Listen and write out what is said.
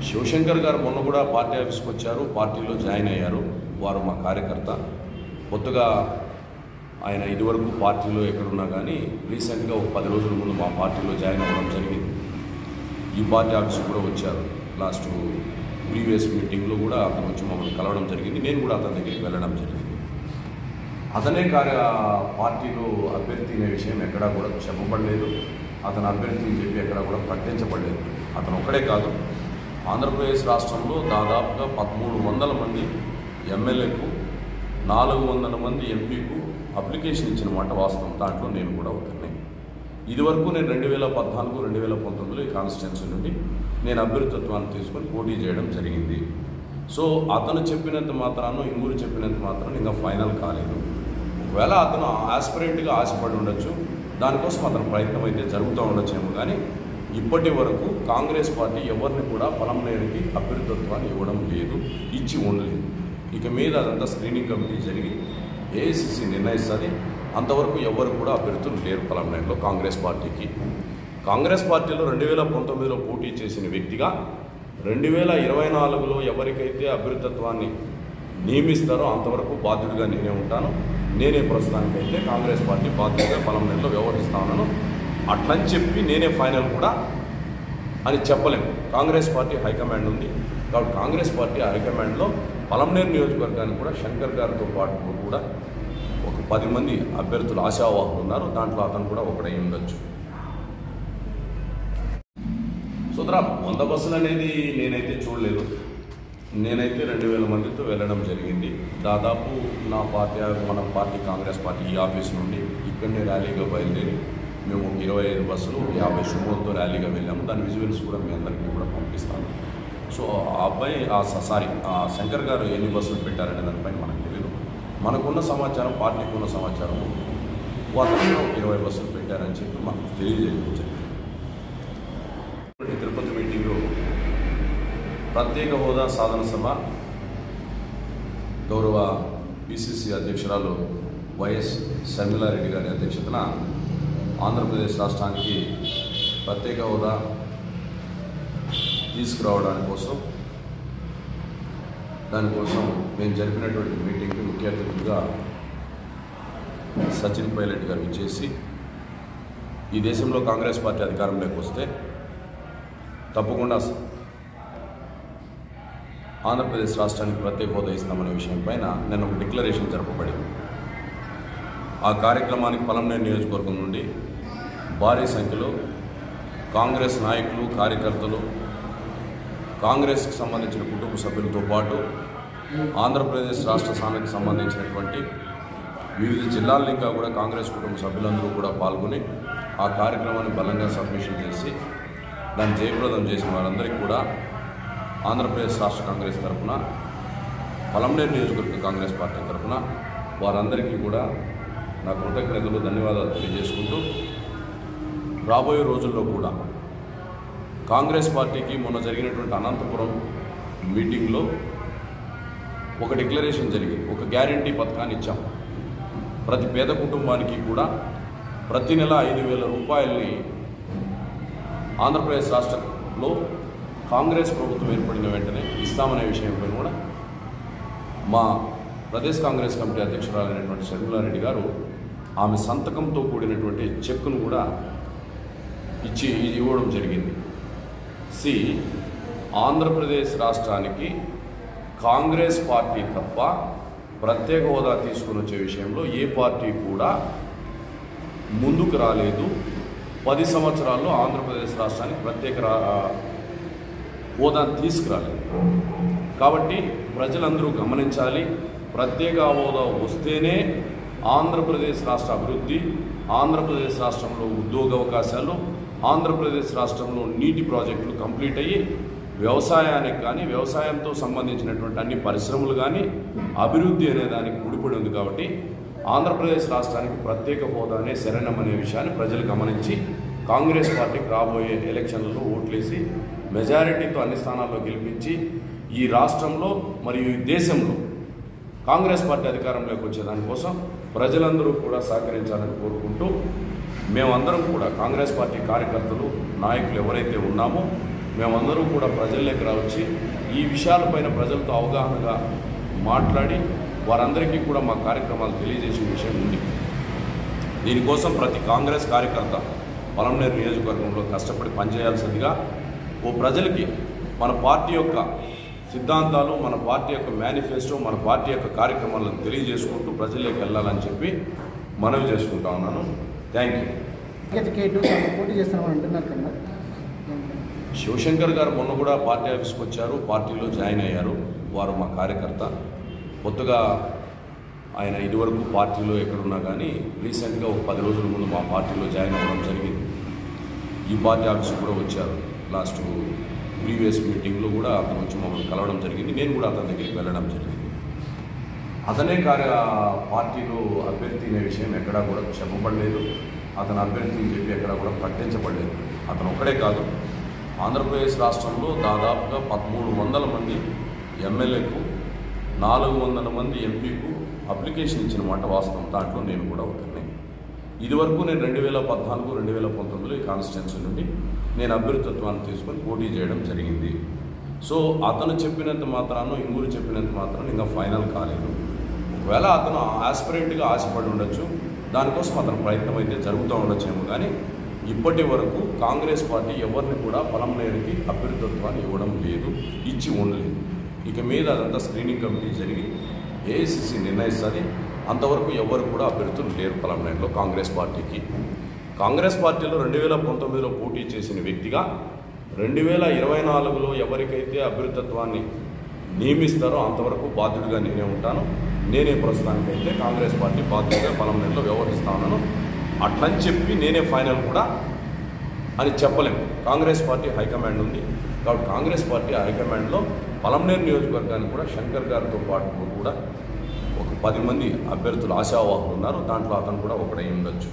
శివశంకర్ గారు మొన్న కూడా పార్టీ ఆఫీస్కి వచ్చారు, పార్టీలో జాయిన్ అయ్యారు. వారు మా కార్యకర్త. కొత్తగా ఆయన ఇదివరకు పార్టీలో ఎక్కడున్నా కానీ రీసెంట్గా ఒక 10 రోజుల ముందు మా పార్టీలో జాయిన్ అవ్వడం జరిగింది. ఈ పార్టీ ఆఫీస్కి కూడా వచ్చారు. లాస్ట్ ప్రీవియస్ మీటింగ్లో కూడా అతను వచ్చి మమ్మల్ని కలవడం జరిగింది. నేను కూడా అతని దగ్గరికి వెళ్ళడం జరిగింది. అతనే పార్టీలో అభ్యర్థి అనే విషయం ఎక్కడా కూడా చెప్పబడలేదు. అతను అభ్యర్థి అని చెప్పి ఎక్కడా కూడా ప్రకటించబడలేదు. అతను ఒక్కడే కాదు, ఆంధ్రప్రదేశ్ రాష్ట్రంలో దాదాపుగా 1300 మంది ఎమ్మెల్యేకు, 400 మంది ఎంపీకు అప్లికేషన్ ఇచ్చిన మాట వాస్తవం. దాంట్లో నేను కూడా ఒకరిని. ఇదివరకు నేను 2014, 2019 ఈ కాన్స్టిట్యున్సీ నుండి నేను అభ్యర్థిత్వాన్ని తీసుకొని పోటీ చేయడం జరిగింది. సో అతను చెప్పినంత మాత్రాన, ఇంగూరు చెప్పినంత మాత్రాన ఇంకా ఫైనల్ కాలేదు. ఒకవేళ అతను ఆస్పిరెంట్గా ఆశపడి ఉండొచ్చు, దానికోసం అతని ప్రయత్నం అయితే జరుగుతూ ఉండొచ్చేమో. కానీ ఇప్పటి వరకు కాంగ్రెస్ పార్టీ ఎవరిని కూడా పలంనేరుకి అభ్యర్థిత్వాన్ని ఇవ్వడం లేదు, ఇచ్చి ఉండలేదు. ఇక మీద అదంతా స్క్రీనింగ్ కమిటీ జరిగి ఏఐసిసి నిర్ణయిస్తుంది. అంతవరకు ఎవరు కూడా అభ్యర్థులు లేరు పలంనేరులో కాంగ్రెస్ పార్టీకి. కాంగ్రెస్ పార్టీలో 2019లో పోటీ చేసిన వ్యక్తిగా 2024లో ఎవరికైతే అభ్యర్థిత్వాన్ని నియమిస్తారో అంతవరకు బాధ్యుడిగా నేనే ఉంటాను. నేనే ప్రస్తుతానికైతే కాంగ్రెస్ పార్టీ బాధ్యతగా పలంనేరులో వ్యవహరిస్తా ఉన్నాను. అట్లని చెప్పి నేనే ఫైనల్ కూడా అని చెప్పలేము. కాంగ్రెస్ పార్టీ హైకమాండ్ ఉంది కాబట్టి కాంగ్రెస్ పార్టీ హైకమాండ్లో పలంనేరు నియోజకవర్గానికి కూడా శంకర్ గారితో పాటు కూడా ఒక 10 మంది అభ్యర్థులు ఆశావాహులు ఉన్నారు. దాంట్లో అతను కూడా ఒకడై ఉండొచ్చు. సోదరా, 100 బస్సులు అనేది నేనైతే చూడలేదు. నేనైతే 2000 మందితో వెళ్ళడం జరిగింది. దాదాపు మన పార్టీ కాంగ్రెస్ పార్టీ ఈ ఆఫీస్ నుండి ఇక్కడనే ర్యాలీగా బయలుదేరి మేము 25 బస్సులు 50 షుమోలతో ర్యాలీగా వెళ్ళాము. దాని విజువల్స్ కూడా మీ అందరికీ కూడా పంపిస్తాను. సో ఆ అబ్బాయి ఆ శంకర్ గారు ఎన్ని బస్సులు పెట్టారనే దానిపై మనకు తెలియదు. మనకున్న సమాచారం, పార్టీకి ఉన్న సమాచారం వాళ్ళు 20 బస్సులు పెట్టారని చెప్పి మనకు తెలియజేయడం. తిరుపతి మీటింగ్లో ప్రత్యేక హోదా సాధన సభ గౌరవ పిసిసి అధ్యక్షురాలు వైఎస్ షర్మిలారెడ్డి గారి అధ్యక్షతన ఆంధ్రప్రదేశ్ రాష్ట్రానికి ప్రత్యేక హోదా తీసుకురావడానికి దానికోసం మేము జరిపినటువంటి మీటింగ్కి ముఖ్య అతిథులుగా సచిన్ పైలట్ గారు ఇచ్చేసి, ఈ దేశంలో కాంగ్రెస్ పార్టీ అధికారంలోకి వస్తే తప్పకుండా ఆంధ్రప్రదేశ్ రాష్ట్రానికి ప్రత్యేక హోదా ఇస్తామనే విషయం పైన నిన్న ఒక డిక్లరేషన్ జరపబడింది. ఆ కార్యక్రమానికి పలంనేరు నియోజకవర్గం నుండి భారీ సంఖ్యలో కాంగ్రెస్ నాయకులు, కార్యకర్తలు, కాంగ్రెస్కి సంబంధించిన కుటుంబ సభ్యులతో పాటు ఆంధ్రప్రదేశ్ రాష్ట్ర స్థానానికి సంబంధించినటువంటి వివిధ జిల్లాల ఇంకా కూడా కాంగ్రెస్ కుటుంబ సభ్యులందరూ కూడా పాల్గొని ఆ కార్యక్రమాన్ని బలంగా సబ్మిషన్ చేసి దాన్ని జయప్రదం చేసిన వారందరికీ కూడా ఆంధ్రప్రదేశ్ రాష్ట్ర కాంగ్రెస్ తరఫున, పలంనేరు నియోజకవర్గ కాంగ్రెస్ పార్టీ తరఫున వారందరికీ కూడా నా కృతజ్ఞతలు, ధన్యవాదాలు తెలియజేసుకుంటూ, రాబోయే రోజుల్లో కూడా కాంగ్రెస్ పార్టీకి మొన్న జరిగినటువంటి అనంతపురం మీటింగ్లో ఒక డిక్లరేషన్ జరిగింది. ఒక గ్యారంటీ పథకాన్ని ఇచ్చాం. ప్రతి పేద కుటుంబానికి కూడా ప్రతి నెల 5,000 రూపాయలని ఆంధ్రప్రదేశ్ రాష్ట్రంలో కాంగ్రెస్ ప్రభుత్వం ఏర్పడిన వెంటనే ఇస్తామనే విషయంపై కూడా మా ప్రదేశ్ కాంగ్రెస్ కమిటీ అధ్యక్షురాలైనటువంటి షర్మిలారెడ్డి గారు ఆమె సంతకంతో కూడినటువంటి చెక్కును కూడా ఇవ్వడం జరిగింది. ఆంధ్రప్రదేశ్ రాష్ట్రానికి కాంగ్రెస్ పార్టీ తప్ప ప్రత్యేక హోదా తీసుకుని వచ్చే విషయంలో ఏ పార్టీ కూడా ముందుకు రాలేదు. 10 సంవత్సరాల్లో ఆంధ్రప్రదేశ్ రాష్ట్రానికి ప్రత్యేక హోదాను తీసుకురాలేదు. కాబట్టి ప్రజలందరూ గమనించాలి, ప్రత్యేక హోదా వస్తేనే ఆంధ్రప్రదేశ్ రాష్ట్ర అభివృద్ధి, ఆంధ్రప్రదేశ్ రాష్ట్రంలో ఉద్యోగ అవకాశాలు, ఆంధ్రప్రదేశ్ రాష్ట్రంలో నీటి ప్రాజెక్టులు కంప్లీట్ అయ్యి వ్యవసాయానికి కానీ, వ్యవసాయంతో సంబంధించినటువంటి అన్ని పరిశ్రమలు కానీ అభివృద్ధి అనే దానికి ముడిపడి ఉంది. కాబట్టి ఆంధ్రప్రదేశ్ రాష్ట్రానికి ప్రత్యేక హోదానే శరణం అనే విషయాన్ని ప్రజలు గమనించి కాంగ్రెస్ పార్టీకి రాబోయే ఎలక్షన్లలో ఓట్లేసి మెజారిటీతో అన్ని స్థానాల్లో గెలిపించి ఈ రాష్ట్రంలో మరియు ఈ దేశంలో కాంగ్రెస్ పార్టీ అధికారంలోకి వచ్చేదానికోసం ప్రజలందరూ కూడా సహకరించాలని కోరుకుంటూ, మేమందరం కూడా కాంగ్రెస్ పార్టీ కార్యకర్తలు, నాయకులు ఎవరైతే ఉన్నామో మేమందరూ కూడా ప్రజల్లోకి రావచ్చి ఈ విషయాలపైన ప్రజలతో అవగాహనగా మాట్లాడి వారందరికీ కూడా మా కార్యక్రమాలు తెలియజేసే విషయం ఉంది. దీనికోసం ప్రతి కాంగ్రెస్ కార్యకర్త పలమనేరు నియోజకవర్గంలో కష్టపడి పనిచేయాల్సిందిగా ప్రజలకి మన పార్టీ యొక్క సిద్ధాంతాలు, మన పార్టీ యొక్క మేనిఫెస్టో, మన పార్టీ యొక్క కార్యక్రమాలను తెలియజేసుకుంటూ ప్రజల్లోకి వెళ్ళాలని చెప్పి మనవి చేసుకుంటా ఉన్నాను. Thank you. శివశంకర్ గారు మొన్న కూడా పార్టీ ఆఫీస్కి వచ్చారు, పార్టీలో జాయిన్ అయ్యారు. వారు మా కార్యకర్త. కొత్తగా ఆయన ఇదివరకు పార్టీలో ఎక్కడున్నా కానీ రీసెంట్గా ఒక 10 రోజుల ముందు మా పార్టీలో జాయిన్ అవ్వడం జరిగింది. ఈ పార్టీ ఆఫీస్కి కూడా వచ్చారు. లాస్ట్ ప్రీవియస్ మీటింగ్లో కూడా అతను వచ్చి మమ్మల్ని కలవడం జరిగింది. నేను కూడా అతని దగ్గరికి వెళ్ళడం జరిగింది. అతనే పార్టీలో అభ్యర్థి అనే విషయం ఎక్కడా కూడా చెప్పబడలేదు. అతను అభ్యర్థి అని చెప్పి ఎక్కడా కూడా ప్రకటించబడలేదు. అతను ఒక్కడే కాదు, ఆంధ్రప్రదేశ్ రాష్ట్రంలో దాదాపుగా 1300 మంది ఎమ్మెల్యేకు, 400 మంది ఎంపీకు అప్లికేషన్ ఇచ్చిన మాట వాస్తవం. దాంట్లో నేను కూడా ఒకరిని. ఇదివరకు నేను 2014, 2019 ఈ కాన్స్టిట్యున్సీ నుండి నేను అభ్యర్థిత్వాన్ని తీసుకొని పోటీ చేయడం జరిగింది. సో అతను చెప్పినంత మాత్రాన, ఇంగురు చెప్పినంత మాత్రాన ఇంకా ఫైనల్ కాలేదు. ఒకవేళ అతను ఆస్పిరెంట్గా ఆశపడి ఉండొచ్చు, దానికోసం అతని ప్రయత్నం అయితే జరుగుతూ ఉండొచ్చేమో. కానీ ఇప్పటి వరకు కాంగ్రెస్ పార్టీ ఎవరిని కూడా పలమనేరుకి అభ్యర్థిత్వాన్ని ఇవ్వడం లేదు, ఇచ్చి ఉండలేదు. ఇక మీద అదంతా స్క్రీనింగ్ కమిటీ జరిగి ఏఐసిసి నిర్ణయిస్తుంది. అంతవరకు ఎవరు కూడా అభ్యర్థులు లేరు పలమనేరులో కాంగ్రెస్ పార్టీకి. కాంగ్రెస్ పార్టీలో 2019లో పోటీ చేసిన వ్యక్తిగా 2024లో ఎవరికైతే అభ్యర్థిత్వాన్ని నియమిస్తారో అంతవరకు బాధ్యుడిగా నేనే ఉంటాను. నేనే ప్రస్తుతానికైతే కాంగ్రెస్ పార్టీ బాధ్యుడిగా పలమనేరులో వ్యవహరిస్తా ఉన్నాను. అట్లని చెప్పి నేనే ఫైనల్ కూడా అని చెప్పలేము. కాంగ్రెస్ పార్టీ హైకమాండ్ ఉంది కాబట్టి కాంగ్రెస్ పార్టీ హైకమాండ్లో పలమనేరు నియోజకవర్గానికి కూడా శంకర్ గారితో పాటు కూడా ఒక 10 మంది అభ్యర్థులు ఆశావాహులు ఉన్నారు. దాంట్లో అతను కూడా ఒకడై ఉండొచ్చు.